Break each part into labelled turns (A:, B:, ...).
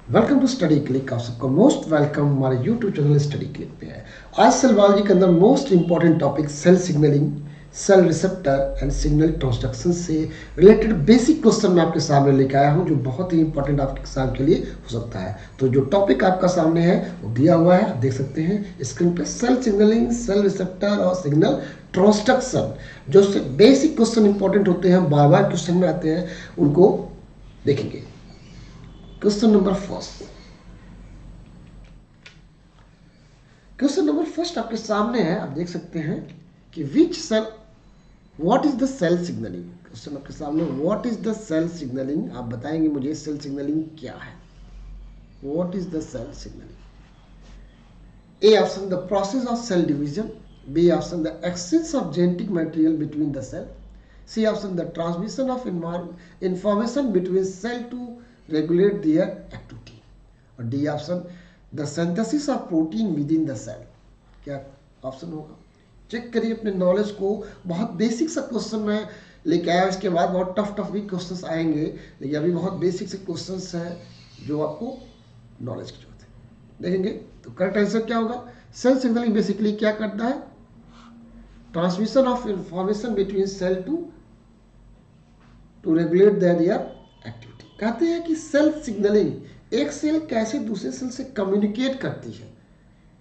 A: Welcome to study click. आप सबका most welcome हमारे यूट्यूब चैनल स्टडी क्लिक पे है। आज सेल बायोलॉजी के अंदर most important topic cell signalling, cell receptor and signal transduction से रिलेटेड बेसिक क्वेश्चन मैं आपके सामने लेकर आया हूं, जो बहुत ही इंपॉर्टेंट आपके एग्जाम के लिए हो सकता है। तो जो टॉपिक आपका सामने है वो दिया हुआ है, आप देख सकते हैं स्क्रीन पे। सेल सिग्नलिंग, सेल रिसेप्टर और सिग्नल ट्रांसडक्शन, जो बेसिक क्वेश्चन इंपॉर्टेंट होते हैं, बार बार क्वेश्चन में आते हैं, उनको देखेंगे। Question number first, question number first आपके सामने है, आप देख सकते हैं कि which cell, what is the cell signalling. Question आपके सामने, what is the cell signalling. आप बताएंगे मुझे सेल सिग्नलिंग क्या है। What is the cell signalling. A option, the process of cell division. B option, the exchange of genetic material between the cell. C option, the transmission of information between cell to regulate their activity। और D option, the synthesis of protein within the cell. क्या option होगा? Check करिए अपने knowledge को। बहुत basic सा question मैं लेके आया, इसके बाद बहुत टफ भी क्वेश्चंस आएंगे, लेकिन अभी बहुत बेसिक से क्वेश्चंस हैं जो आपको नॉलेज की जरूरत है। देखेंगे तो करेक्ट आंसर क्या होगा। सेल सिग्नलिंग बेसिकली क्या करता है? Transmission of information between cell to regulate their activity. कहते हैं कि सेल सिग्नलिंग, एक सेल कैसे दूसरे सेल से कम्युनिकेट करती है,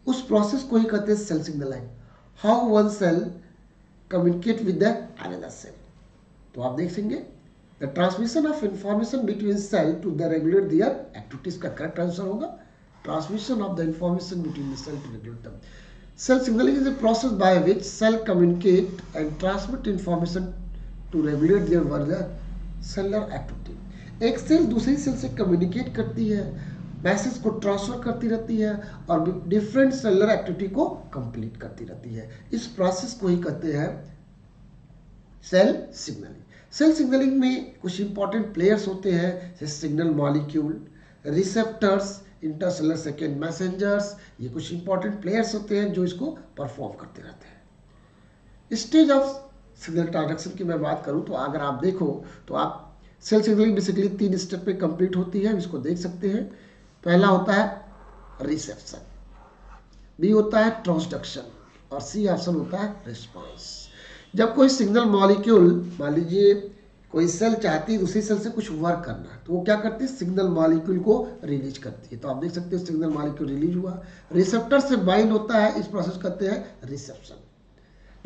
A: उस प्रोसेस को ही कहते हैं cell signalling. How one cell communicate with the another cell. तो आप देखेंगे the transmission of information between cell to the regulate their activities का करेक्ट आंसर होगा transmission of the information between the cell to regulate them. Cell signalling is a process by which cell communicate and transmit information to regulate their further cellular activity। एक cell दूसरी cell से communicate करती है, message को transfer करती रहती है और डिफरेंट सेलुलर एक्टिविटी को कंप्लीट करती रहती है। इस प्रोसेस को ही कहते हैं सेल सिग्नलिंग। सेल सिग्नलिंग में कुछ इंपॉर्टेंट प्लेयर्स होते हैं, जैसे signal molecule, receptors, intercellular second messengers. ये कुछ इंपॉर्टेंट प्लेयर्स होते हैं जो इसको परफॉर्म करते रहते हैं। स्टेज ऑफ सिग्नल ट्रांसडक्शन की मैं बात करूं तो अगर आप देखो तो आप सेल सिग्नलिंग बेसिकली 3 स्टेप पे कंप्लीट होती है, इसको देख सकते हैं। पहला होता है रिसेप्शन, बी होता है ट्रांसडक्शन और सी ऑप्शन होता है रिस्पांस। जब कोई सिग्नल मॉलिक्यूल, मान लीजिए कोई सेल चाहती है दूसरी सेल से कुछ वर्क करना, तो वो क्या करती है? सिग्नल मॉलिक्यूल को रिलीज करती है। तो आप देख सकते हो सिग्नल मॉलिक्यूल रिलीज हुआ, रिसेप्टर से बाइंड होता है, इस प्रोसेस कहते हैं रिसेप्शन।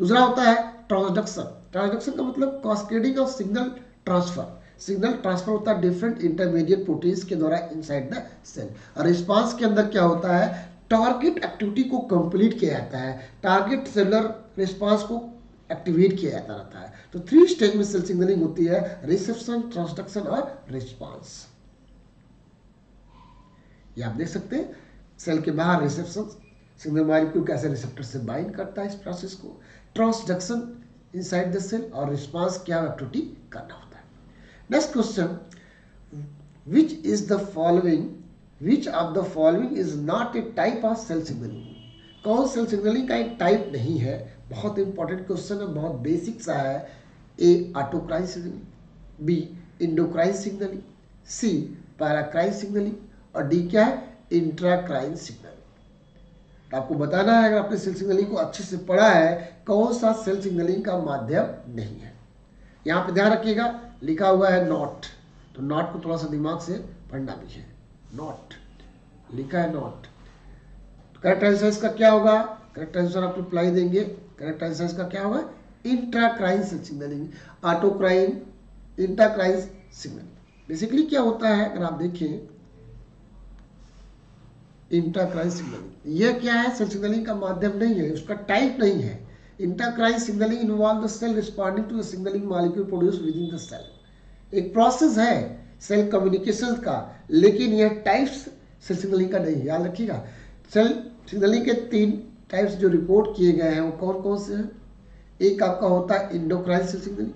A: दूसरा होता है ट्रांसडक्शन। ट्रांसडक्शन का मतलब cascading of signal transfer. Signal transfer होता है डिफरेंट इंटरमीडिएट प्रोटीन्स के द्वारा इनसाइड द सेल। और रिस्पांस के अंदर क्या होता है? टारगेट एक्टिविटी को कंप्लीट किया जाता है, टारगेट सेलुलर रिस्पांस को एक्टिवेट किया जाता रहता है। तो 3 स्टेज में सेल सिग्नलिंग होती है, रिसेप्शन, ट्रांसडक्शन और रिस्पांस। ये आप देख सकते हैं सेल के बाहर रिसेप्शन, सिग्नल मॉलिक्यूल कैसे रिसेप्टर से बाइंड करता है इस प्रोसेस को, ट्रांसडक्शन इनसाइड द सेल, और रिस्पांस क्या एक्टिविटी करना होता है। Next question, which of the following is not a type of cell signaling। कौन सेल सिग्नलिंग का एक टाइप नहीं है? बहुत इंपॉर्टेंट क्वेश्चन है, बहुत बेसिक सा है। A autocrine signalling, B endocrine signalling, C paracrine signalling और डी क्या है? Intracrine signalling. आपको बताना है, अगर आपने सेल सिग्नलिंग को अच्छे से पढ़ा है, कौन सा सेल सिग्नलिंग का माध्यम नहीं है। यहाँ पे ध्यान रखिएगा, लिखा हुआ है नॉट, तो नॉट को थोड़ा सा दिमाग से पढ़ना भी है। नॉट लिखा है, नॉट। तो करेक्ट आंसर इसका क्या होगा? करेक्ट आंसर आप रिप्लाई देंगे। करेक्ट आंसर इसका क्या होगा? इंट्राक्राइन सिग्नलिंग, ऑटोक्राइन, इंट्राक्राइन सिग्नलिंग। बेसिकली क्या होता है, अगर आप देखें इंट्राक्राइन सिग्नलिंग, यह क्या है? सेल सिग्नलिंग का माध्यम नहीं है, उसका टाइप नहीं है। Intracrine signalling involve the cell responding to the signalling molecule produce within the cell. एक प्रोसेस है सेल कम्युनिकेशन का, लेकिन यह टाइप्स सेल सिग्नलिंग का नहीं। याद रखिएगा, सेल सिग्नलिंग के 3 टाइप्स जो रिपोर्ट किए गए हैं वो कौन कौन से हैं? एक आपका होता है इंडोक्राइन सेल सिग्नलिंग,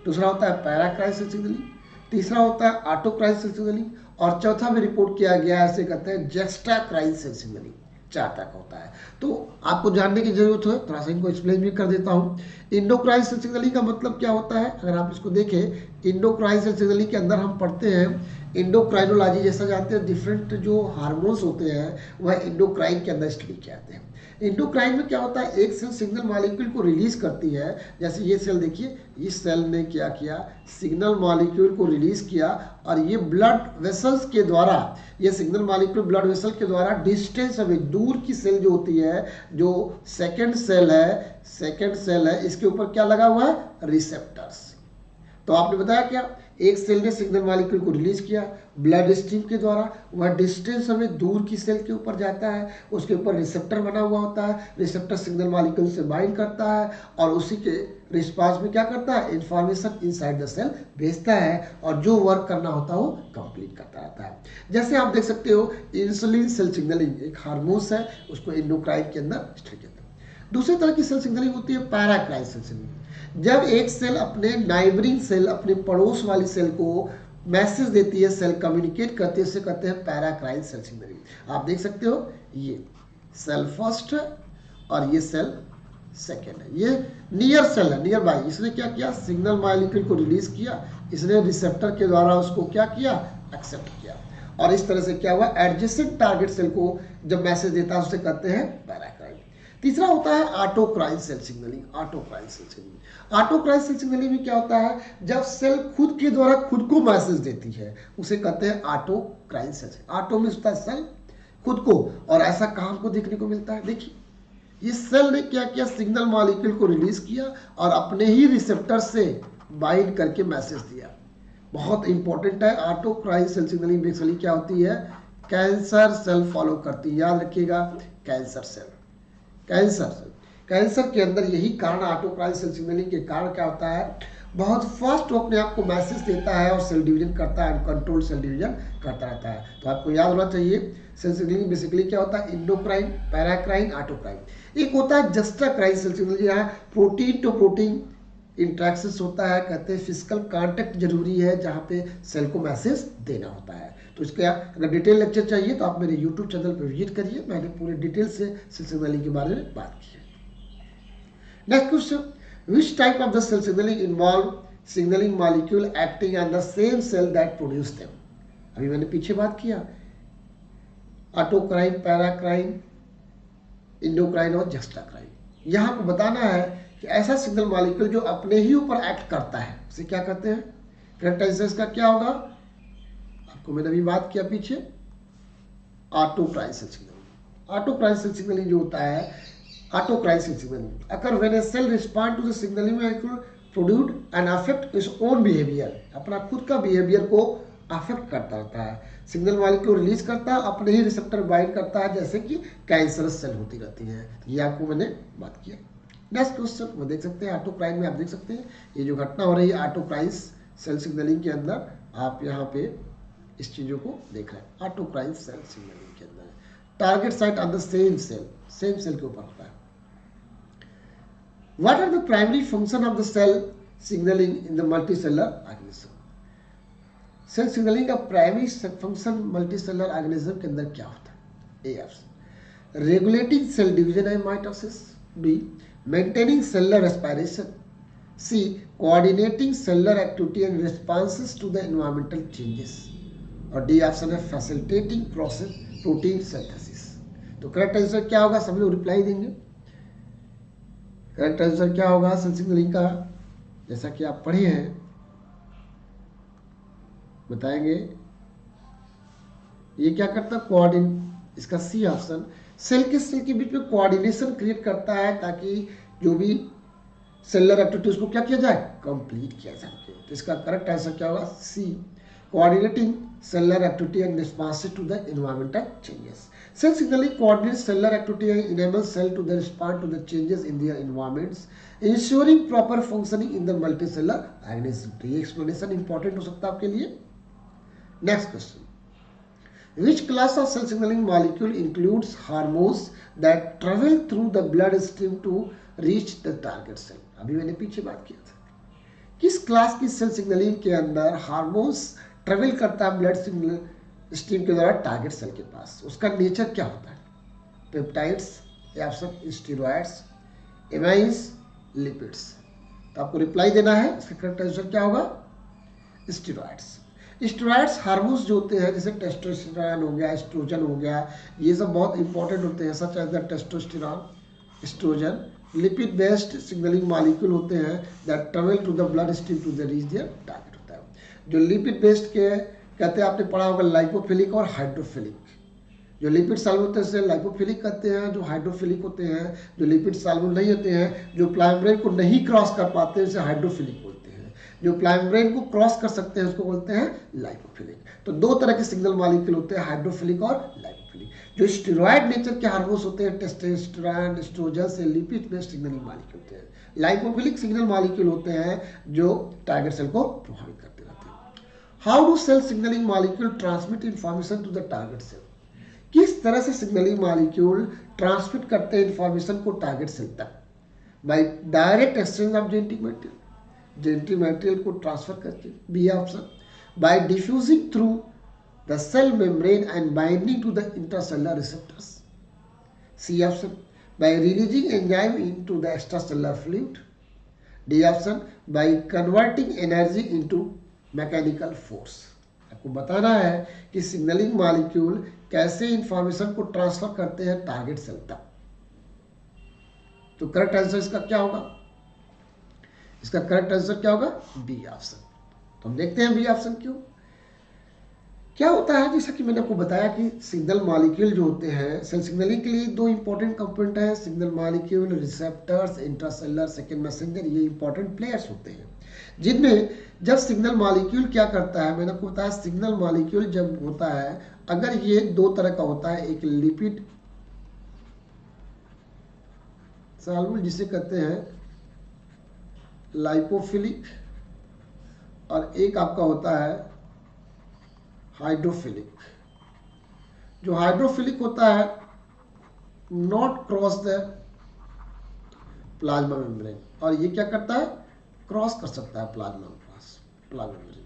A: दूसरा होता है पैराक्राइन सेल सिग्नलिंग, तीसरा होता है ऑटोक्राइन सेल सिग्नलिंग और चौथा में रिपोर्ट किया गया है, इसे कहते हैं जेक्स्ट्राक्राइन सेल सिग्नलिंग। 4 तक होता है। तो आपको जानने की जरूरत है, थोड़ा सा इनको एक्सप्लेन भी कर देता हूँ। इंडोक्राइन सेल सिग्नलिंग का मतलब क्या होता है? अगर आप इसको देखें, इंडोक्राइन सेल सिग्नलिंग के अंदर हम पढ़ते हैं एंडोक्राइनोलॉजी जैसा जानते हैं, डिफरेंट जो हार्मोन्स होते हैं वह एंडोक्राइन के अंदर स्टडी किए जाते हैं। एंडोक्राइन में क्या होता है, एक सेल सिग्नल मॉलिक्यूल को रिलीज करती है। जैसे ये सेल देखिए, इस सेल ने क्या किया, सिग्नल मॉलिक्यूल को रिलीज किया और ये ब्लड वेसल्स के द्वारा, ये सिग्नल मॉलिक्यूल ब्लड वेसल के द्वारा डिस्टेंस अवे, दूर की सेल जो होती है, जो सेकेंड सेल है, इसके ऊपर क्या लगा हुआ है, रिसेप्टर्स। तो आपने बताया क्या, एक सेल ने सिग्नल मॉलिक्यूल को रिलीज किया ब्लड स्ट्रीम के द्वारा, वह डिस्टेंस हमें दूर की सेल के ऊपर जाता है, उसके ऊपर रिसेप्टर बना हुआ होता है, रिसेप्टर सिग्नल मॉलिक्यूल से बाइंड करता है और उसी के रिस्पांस में क्या करता है, इंफॉर्मेशन इनसाइड द सेल भेजता है और जो वर्क करना होता है वो कंप्लीट करता रहता है। जैसे आप देख सकते हो, इंसुलिन सेल सिग्नलिंग एक हार्मोन्स है, उसको एंडोक्राइन के अंदर स्टडी करते हैं। दूसरी तरह की सेल सिग्नलिंग होती है पैराक्राइन सेल सिग्नलिंग। जब एक सेल अपने नाइबरिंग सेल, अपने पड़ोस वाली सेल को मैसेज देती है, सेल कम्युनिकेट करती है, उसे कहते हैं पैराक्राइन सेल सिग्नलिंग। आप देख सकते हो, ये सेल फर्स्ट है और ये सेल सेकेंड है, ये नियर सेल है, नियर बाई। इसने क्या किया, सिग्नल मॉलिक्यूल को रिलीज किया, इसने रिसेप्टर के द्वारा उसको क्या किया, एक्सेप्ट किया और इस तरह से क्या हुआ, एडजेसेंट टारगेट सेल को जब मैसेज देता है उसे कहते हैं पैराक्राइन। तीसरा होता है autocrine cell signalling. Autocrine cell signalling, autocrine cell signalling में क्या होता है, जब सेल खुद के द्वारा खुद को मैसेज देती है उसे कहते हैं ऑटोक्राइन सेल। ऑटो में होता है सेल, खुद को, और ऐसा कहाँ हमको देखने को मिलता है, देखिए इस सेल ने क्या किया, सिग्नल मॉलिक्यूल को रिलीज किया और अपने ही रिसेप्टर से बाइंड करके मैसेज दिया। बहुत इंपॉर्टेंट है। ऑटोक्राइन सेल सिग्नलिंग बेसिकली क्या होती है, कैंसर सेल फॉलो करती है, याद रखिएगा, कैंसर सेल, कैंसर के अंदर यही कारण, ऑटोक्राइन सेल सिग्नलिंग के कारण क्या होता है, बहुत फास्ट वो अपने आप को मैसेज देता है और सेल डिवीजन करता है, कंट्रोल सेल डिवीजन करता रहता है। तो आपको याद होना चाहिए, सेल सिग्नलिंग बेसिकली क्या होता है, इंडोक्राइन, पैराक्राइन, ऑटोक्राइन। एक होता है जस्टाक्राइन सेल सिग्नलिंग, यहाँ प्रोटीन टू प्रोटीन इंट्रैक्शंस होता है, कहते हैं फिजिकल कांटेक्ट जरूरी है जहाँ पे सेल को मैसेज देना होता है। तो इसका अगर डिटेल लेक्चर चाहिए तो आप मेरे यूट्यूब चैनल पर विजिट करिए, मैंने पूरे डिटेल से सेल सिग्नलिंग के बारे में बात की है। Next question, which type of the cell signalling involve signalling molecule acting on the same cell that produce them. अभी मैंने पीछे बात किया, ऑटोक्राइन, पैराक्राइन, इंडोक्राइन और जस्टाक्राइन। यहाँ को बताना है कि ऐसा सिग्नल मॉलिक्यूल जो अपने ही ऊपर एक्ट करता है उसे क्या कहते हैं, कैरेक्टरिस्टिक्स का क्या होगा, आपको मैंने अभी बात किया पीछे, autocrine cell signalling. Autocrine cell signalling जो होता है, autocrine cell signalling occur when a cell respond to the signalling molecule produced and affect its own behaviour, अपना खुद का बिहेवियर को अफेक्ट करता रहता है। सिग्नल मॉलिक्यूल रिलीज करता है, अपने ही रिसेप्टर बाइंड करता है, जैसे कि कैंसरस सेल होती रहती है। ये आपको मैंने बात किया। नेक्स्ट क्वेश्चन वो देख सकते हैं, ऑटोक्राइन में आप देख सकते हैं ये जो घटना हो रही है ऑटोक्राइन सेल सिग्नलिंग के अंदर, आप यहाँ पे इस चीजों को देख रहे हैं। ऑटोक्राइन सेल सिग्नलिंग के अंदर target site on the same cell के ऊपर होता है। What are the primary function of the cell signalling in the multicellular organism. Cell signalling का प्राइमरी फंक्शन मल्टीसेलर ऑर्गेनिज्म के अंदर क्या होता है, A option, regulating cell division and mitosis, B maintaining cellular respiration, C coordinating cellular activity and responses to the environmental changes, और D option है facilitating process protein synthesis। तो correct answer क्या होगा, सभी लोग रिप्लाई देंगे। करेक्ट आंसर क्या होगा सेल सिग्नलिंग का, जैसा कि आप पढ़े हैं बताएंगे। ये क्या करता है, कोऑर्डिनेट, इसका सी ऑप्शन, सेल के बीच में कोऑर्डिनेशन क्रिएट करता है ताकि जो भी सेलुलर एक्टिविटी उसको क्या किया जाए, कंप्लीट किया जा सके। तो इसका करेक्ट आंसर क्या होगा, C, coordinating cellular activity and responses to the environmental changes. Cell signalling coordinates cellular activity and enables cell to the respond to the changes in their environments, ensuring proper functioning in the multicellular organism. तो ये explanation important हो सकता है आपके लिए। Next question, which class of cell signaling molecule includes hormones that travel through the blood stream to reach the target cell। अभी मैंने पीछे बात किया था, किस क्लास की सेल सिग्नलिंग के अंदर हार्मोन्स ट्रेवल करता है ब्लड स्ट्रीम के द्वारा टारगेट सेल के पास, उसका नेचर क्या होता है, पेप्टाइड्स या ऑप्शन स्टेरॉइड्स, एमाइंस, लिपिड्स। तो आपको रिप्लाई देना है, इसका करेक्ट आंसर क्या होगा, स्टेरॉइड्स। स्टेरॉइड्स हार्मोन्स जो होते हैं जैसे टेस्टोस्टेरोन हो गया, एस्ट्रोजन हो गया, ये सब बहुत इंपॉर्टेंट होते हैं, such as the testosterone, oestrogen lipid based signalling molecule होते हैं that travel to the blood stream to the reach their target होता है। जो लिपिड बेस्ड के कहते हैं, आपने पढ़ा होगा लाइपोफिलिक और हाइड्रोफिलिक। जो लिपिड सॉल्युबल होते हैं उसे लाइपोफिलिक कहते हैं, जो हाइड्रोफिलिक होते हैं, जो लिपिड सॉल्युबल नहीं होते हैं, जो प्लाज्मा मेम्ब्रेन को नहीं क्रॉस कर पाते हैं उसे हाइड्रोफिलिक बोलते हैं, जो प्लाज्मा मेम्ब्रेन को क्रॉस कर सकते हैं उसको बोलते हैं लाइपोफिलिक। तो दो तरह के सिग्नल मॉलिक्यूल होते हैं, हाइड्रोफिलिक और लाइपोफिलिक। जो स्टेरॉइड नेचर के हार्मोन्स होते हैं टेस्टोस्टेरोन, एस्ट्रोजन से लिपिड बेस्ड सिग्नलिंग मॉलिक्यूल होते हैं। लाइपोफिलिक सिग्नल मॉलिक्यूल होते हैं जो टारगेट सेल को प्रभावित करते रहते हैं। How do cell signalling molecule transmit information to the target cell? किस तरह से सिग्नलिंग मॉलिक्यूल ट्रांसमिट करते हैं इंफॉर्मेशन को टारगेट सेल तक? By direct exchange of genetic material, genetic material को ट्रांसफर करके, B option. By diffusing through the cell membrane and binding to the intracellular receptors, C option. By releasing enzyme into the extracellular fluid, D option. By converting energy into mechanical force. आपको बताना है कि signalling molecule कैसे information को transfer करते हैं target cell तक। तो करेक्ट आंसर इसका क्या होगा? इसका करेक्ट आंसर क्या होगा? B option. तो हम देखते हैं बी ऑप्शन क्यों। क्या होता है, जैसा कि मैंने आपको बताया कि सिग्नल मॉलिक्यूल जो होते हैं सेल सिग्नलिंग के लिए दो इंपॉर्टेंट कंपोनेंट है, signal molecule, receptors, intracellular second messenger, ये इंपॉर्टेंट प्लेयर्स होते हैं। जिनमें जब सिग्नल मॉलिक्यूल क्या करता है, मैंने आपको बताया सिग्नल मॉलिक्यूल जब होता है, अगर ये दो तरह का होता है, एक लिपिड सॉल्युबल जिसे कहते हैं लाइपोफिलिक, और एक आपका होता है हाइड्रोफिलिक। जो हाइड्रोफिलिक होता है not cross the plasma membrane, और ये क्या करता है, क्रॉस कर सकता है प्लाज्मा मेम्ब्रेन।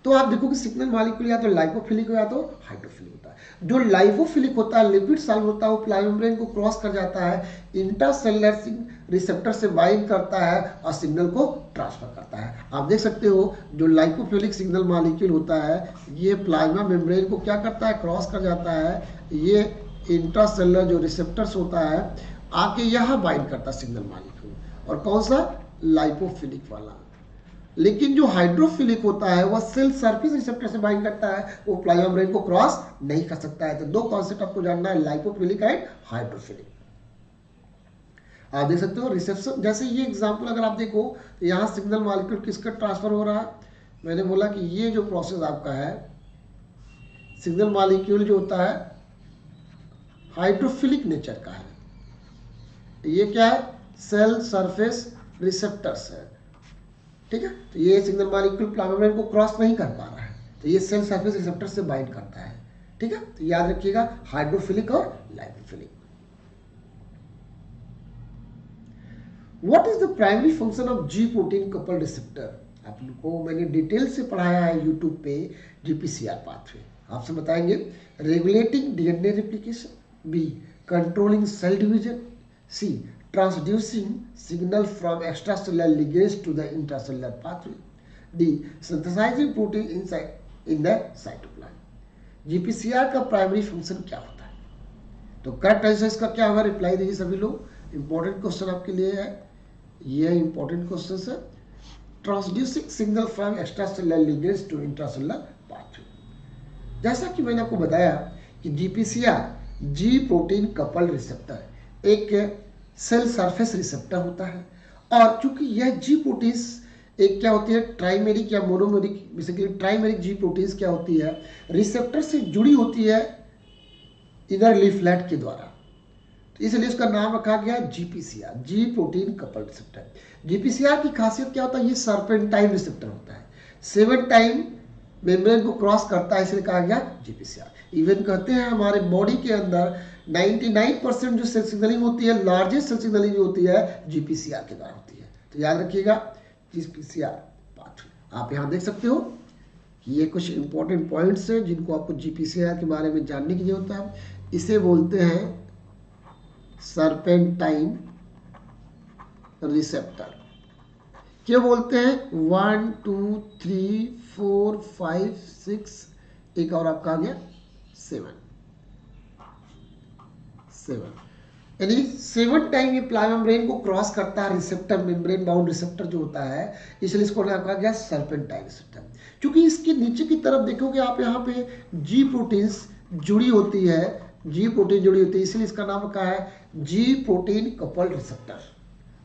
A: तो आप देखो कि सिग्नल मॉलिक्यूल या तो लाइपोफिलिक हो या तो हाइड्रोफिलिक होता है। जो लाइपोफिलिक होता है, लिपिड सॉल्युबल होता है, वो प्लाज्मा मेम्ब्रेन को क्रॉस कर जाता है, इंट्रासेलुलर रिसेप्टर से बाइंड करता है और सिग्नल को ट्रांसफर करता है। आप देख सकते हो जो लाइपोफिलिक सिग्नल मॉलिक्यूल होता है ये प्लाज्मा मेम्ब्रेन को क्या करता है, क्रॉस कर जाता है, ये इंट्रासेलुलर जो रिसेप्टर्स होता है आके यहाँ बाइंड करता है सिग्नल मॉलिक्यूल, और कौन सा, लाइपोफिलिक वाला। लेकिन जो हाइड्रोफिलिक होता है वह सेल सरफेस रिसेप्टर से बाइंड करता है, वो प्लाज्मा मेम्ब्रेन को क्रॉस नहीं कर सकता है। तो दो कॉन्सेप्ट आपको जानना है, लाइपोफिलिक एंड हाइड्रोफिलिक। आप देख सकते हो रिसेप्शन, जैसे ये एग्जांपल अगर आप देखो तो यहाँ सिग्नल मॉलिक्यूल किसका ट्रांसफर हो रहा है, मैंने बोला कि ये जो प्रोसेस आपका है सिग्नल मॉलिक्यूल जो होता है हाइड्रोफिलिक नेचर का है। ये क्या है, सेल सरफेस रिसेप्टर्स है, ठीक है। तो ये सिग्नल मॉलिक्यूल प्लाज्मा मेम्ब्रेन को क्रॉस नहीं कर पा रहा है, तो ये सेल सरफेस रिसेप्टर से बाइंड करता है, ठीक है। तो याद रखिएगा हाइड्रोफिलिक और lipophilic. What is the primary function of ji protein couple receptor? आपको मैंने डिटेल से पढ़ाया है यूट्यूब पे, जीपीसीआर पाथवे। आपसे बताएंगे regulating DNA replication, B controlling cell division, C transducing signal from extracellular ligands to the intracellular pathway, D synthesizing protein inside in the cytoplasm। GPCR का primary function क्या होता है? तो करेक्ट आंसर इसका क्या होगा, रिप्लाई दीजिए सभी लोग। इंपॉर्टेंट क्वेश्चन आपके लिए है, ये इंपॉर्टेंट क्वेश्चन है। Transducing signal from extracellular ligands to intracellular pathway. जैसा कि मैंने आपको बताया कि GPCR G protein couple receptor एक सेल सरफेस रिसेप्टर होता है, और चूंकि यह जी प्रोटीन्स एक क्या होती है, ट्राइमेरिक या मोनोमेरिक, बेसिकली ट्राइमेरिक जी प्रोटीन्स क्या होती है, रिसेप्टर से जुड़ी होती है इनर लीफलेट के द्वारा, तो इसलिए इसका नाम रखा गया GPCR, G protein couple receptor. GPCR की खासियत क्या होता है, ये सर्पेंटाइन रिसेप्टर होता है, 7 टाइम मेम्ब्रेन को क्रॉस करता है, इसलिए कहा गया जीपीसीआर। इवन कहते हैं हमारे बॉडी के अंदर 99% जो सेल सिग्नलिंग होती है, लार्जेस्ट सेल सिग्नलिंग जो होती है जीपीसीआर के द्वारा होती है। तो याद रखिएगा जीपीसीआर पाथवे। आप यहाँ देख सकते हो कि ये कुछ इंपॉर्टेंट पॉइंट्स हैं जिनको आपको जीपीसीआर के बारे में जानने की जरूरत है। इसे बोलते हैं सर्पेंटाइन रिसेप्टर। क्या बोलते हैं, 1 2 3 4 5 6, एक और आपका आ गया 7, यानी 7 टाइम ये प्लाज्मा मेम्ब्रेन को क्रॉस करता है रिसेप्टर, मेम्ब्रेन बाउंड रिसेप्टर जो होता है, इसलिए इसको कहा गया सर्पेंटाइन रिसेप्टर। क्योंकि इसके नीचे की तरफ देखोगे आप, यहाँ पे जी प्रोटीन्स जुड़ी होती है, जी प्रोटीन जुड़ी होती है, इसलिए इसका नाम क्या है, जी प्रोटीन कपल्ड रिसेप्टर।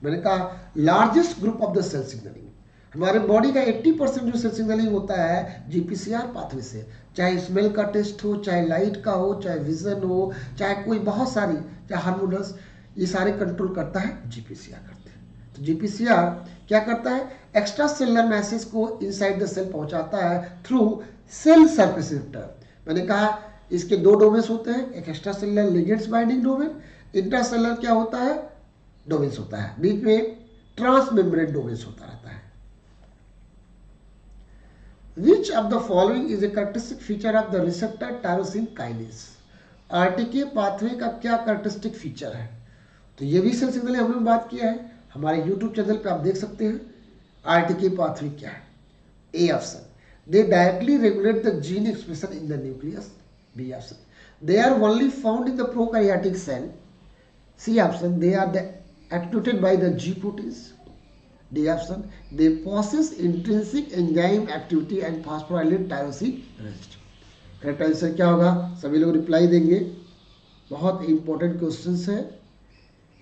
A: मैंने कहा largest group of the cell signalling, हमारे बॉडी का 80% जो सेल सिग्नलिंग होता है जीपीसीआर पाथवे से, चाहे स्मेल का टेस्ट हो, चाहे लाइट का हो, चाहे विजन हो, चाहे कोई बहुत सारी, चाहे हार्मोनल्स, ये सारे कंट्रोल करता है जीपीसीआर करते हैं। तो जीपीसीआर क्या करता है, एक्स्ट्रा सेलुलर मैसेज को इनसाइड द सेल पहुंचाता है थ्रू सेल सरफेस रिसेप्टर। मैंने कहा इसके दो डोमेन्स होते हैं, एक extra cellular ligands binding domain, intracellular क्या होता है, डोमेन्स होता है, बीच में ट्रांस मेम्ब्रेन डोमेन्स होता रहता है। Which of the following is a characteristic feature of the receptor tyrosine kinase? RTK pathway का क्या कैरेक्टरिस्टिक फीचर है? तो ये भी सेल सिग्नलिंग हमने बात किया है, हमारे YouTube चैनल पे आप देख सकते हैं। आरटीके पाथवे क्या है? A option, they directly regulate the gene expression in the nucleus. B option, they are only found in the prokaryotic cell. C option, they are activated by the G proteins. D option, they possess intrinsic enzyme activity and phosphorylated tyrosine residue. Correct answer क्या होगा? सभी लोग reply देंगे, बहुत important question है।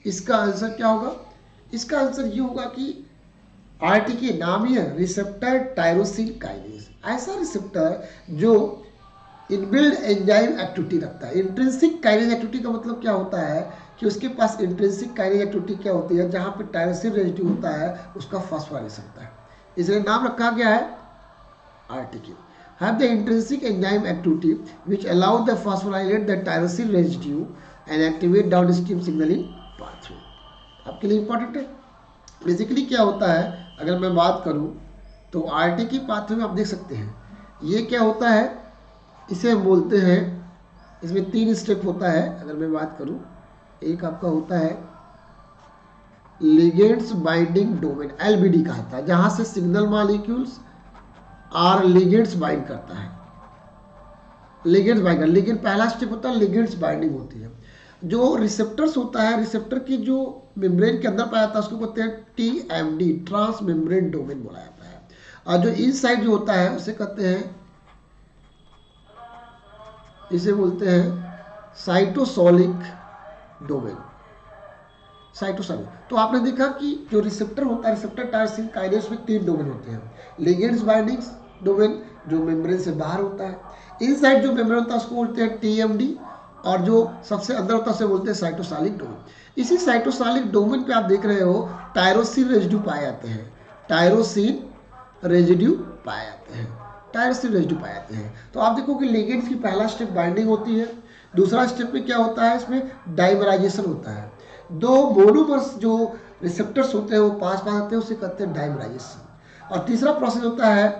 A: इसका answer क्या होगा? इसका आंसर ये होगा कि आरटीके नाम ही है रिसेप्टर टायरोसिन काइनेज, ऐसा रिसेप्टर जो इनबिल्ड एंजाइम एक्टिविटी रखता है। इंट्रिंसिक काइनेज एक्टिविटी का मतलब क्या होता है कि उसके पास इंट्रिंसिक काइनेज एक्टिविटी क्या होती है, जहां पे टायरोसिन रेजिड्यू होता है उसका फॉस्फोराइलेशन होता है, इसलिए नाम रखा गया है RTK. Have the intrinsic enzyme activity which allow the phosphorylate the tyrosine residue and activate downstream signalling pathway. आपके लिए इंपॉर्टेंट है। बेसिकली क्या होता है, अगर मैं बात करूं तो आरटीके पाथवे में आप देख सकते हैं, ये क्या होता है, इसे हम बोलते हैं, इसमें 3 स्टेप होता है। अगर मैं बात करूं, एक आपका होता है लिगेंड्स बाइंडिंग डोमेन, एलबीडी कहता है, जहां से सिग्नल मॉलिक्यूल्स और लिगेंड्स बाइंड करता है। लिगेंड्स बाइंड, लिगेंड पहला स्टेप होता है, लिगेंड्स बाइंडिंग होती है। जो रिसेप्टर्स होता है, रिसेप्टर की जो मेम्ब्रेन के अंदर पाया जाता है उसको कहते हैं टीएमडी, ट्रांस मेम्ब्रेन डोमेन बोला जाता है। और जो इनसाइड जो होता है उसे कहते हैं, इसे बोलते हैं साइटोसोलिक डोमेन, साइटोसोलिक। तो आपने देखा कि जो रिसेप्टर होता है, रिसेप्टर टायरोसिन काइनेज में 3 डोमेन होते हैं। लिगेंड्स बाइंडिंग डोमेन जो मेम्ब्रेन से बाहर होता है, इनसाइड जो मेम्ब्रेन होता है उसको बोलते हैं टीएमडी, और जो सबसे अंदर होता है उसे बोलते हैं साइटोसोलिक डोमेन। इसी साइटोसोलिक डोमेन पे आप देख रहे हो टायरोसिन रेजिड्यू पाए जाते हैं, टायरोसिन रेजिड्यू पाए जाते हैं, टायरोसिन रेजिड्यू पाए जाते हैं। तो आप देखो कि लिगेंड्स की पहला स्टेप बाइंडिंग होती है, दूसरा स्टेप में क्या होता है, इसमें डाइमराइजेशन होता है। 2 मोनोमर्स जो रिसेप्टर्स होते हैं वो पास आते हैं, उसे कहते हैं डाइमराइजेशन। और तीसरा प्रोसेस होता है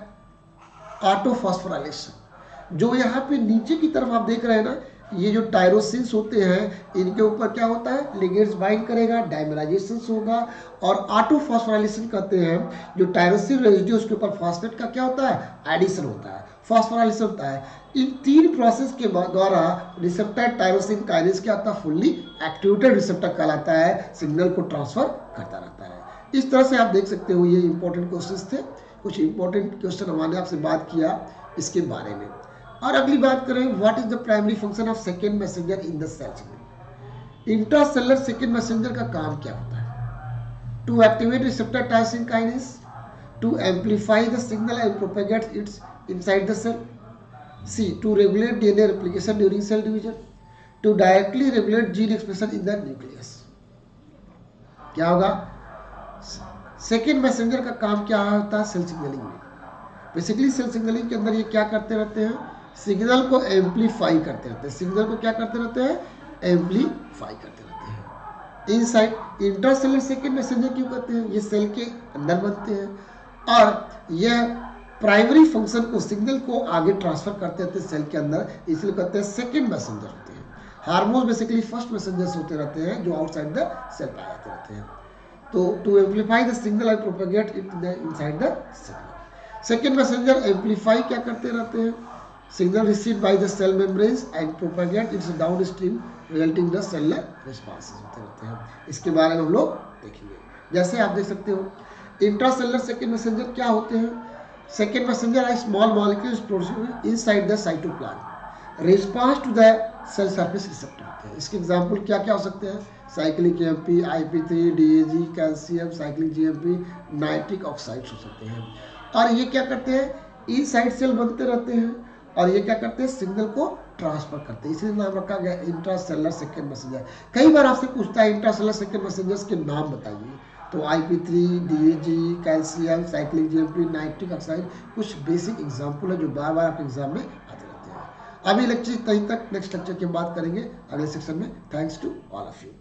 A: ऑटोफॉस्फोराइलेशन। जो यहाँ पे नीचे की तरफ आप देख रहे हैं ना, ये जो टायरोसिन्स होते हैं इनके ऊपर क्या होता है, लिगेंड्स बाइंड करेगा, डाइमराइजेशन होगा, और ऑटोफॉस्फोराइलेशन कहते हैं जो टायरोसिन रेजिड्यू उसके ऊपर फॉस्फेट का क्या होता है, एडिशन होता है, फॉस्फोराइलेशन होता है। इन 3 प्रोसेस के द्वारा रिसेप्टर टायरोसिन काइनेज क्या होता है, फुल्ली एक्टिवेटेड रिसेप्टर कहलाता है, सिग्नल को ट्रांसफर करता रहता है। इस तरह से आप देख सकते हो, ये इंपॉर्टेंट क्वेश्चंस थे, कुछ इंपॉर्टेंट क्वेश्चन हमारे आपसे बात किया इसके बारे में। और अगली बात करें, what is the primary function of second messenger in the cell signal. Intracellular second messenger का काम क्या होता है? To activate receptor tyrosine kinase, to amplify the signal and propagate its inside the cell. C, to regulate DNA replication during cell division, to directly regulate gene expression in the nucleus. क्या होगा? Second messenger का काम क्या होता है cell signalling में? Basically cell signalling के अंदर ये क्या करते रहते हैं, सिग्नल को एम्पलीफाई करते रहते हैं। सिग्नल को क्या करते रहते हैं, एम्पलीफाई करते रहते हैं। इनसाइड इंट्रासेलुलर सेकेंड मैसेंजर क्यों करते हैं, ये सेल के अंदर बनते हैं और यह प्राइमरी फंक्शन को, सिग्नल को आगे ट्रांसफर करते रहते हैं सेल के अंदर, इसलिए कहते हैं सेकेंड मैसेंजर होते हैं। हार्मोन्स बेसिकली फर्स्ट मैसेंजर्स होते रहते हैं जो आउटसाइड द सेल पाए जाते रहते हैं। तो to amplify the signal and propagate it inside the cell. Second messenger amplify क्या करते रहते हैं, signal received by the cell membranes and propagate its down stream resulting the cellular responses होते रहते हैं। इसके बारे में हम लोग देखेंगे। जैसे आप देख सकते हो इंट्रासेलुलर सेकेंड मैसेंजर क्या होते हैं। Second messenger are small molecules produced inside the cytoplasm response to the cell surface receptor होते हैं। इसके एग्जाम्पल क्या क्या हो सकते हैं, cyclic MP, IP3, DAG, calcium, cyclic GMP, nitric oxides हो सकते हैं। और ये क्या करते हैं, इनसाइड सेल बनते रहते हैं और ये क्या करते हैं, सिग्नल को ट्रांसफर करते हैं, इसलिए नाम रखा गया इंट्रासेलुलर सेकेंड मैसेंजर। कई बार आपसे पूछता है इंट्रासेलुलर सेकेंड मैसेंजर्स के नाम बताइए, तो IP3, DAG, calcium, cyclic GMP, nitric oxide कुछ बेसिक एग्जाम्पल है जो बार बार आपके एग्जाम में आते रहते हैं। अभी लेक्चर तक, नेक्स्ट लेक्चर की बात करेंगे अगले सेक्शन में। Thanks to all of you.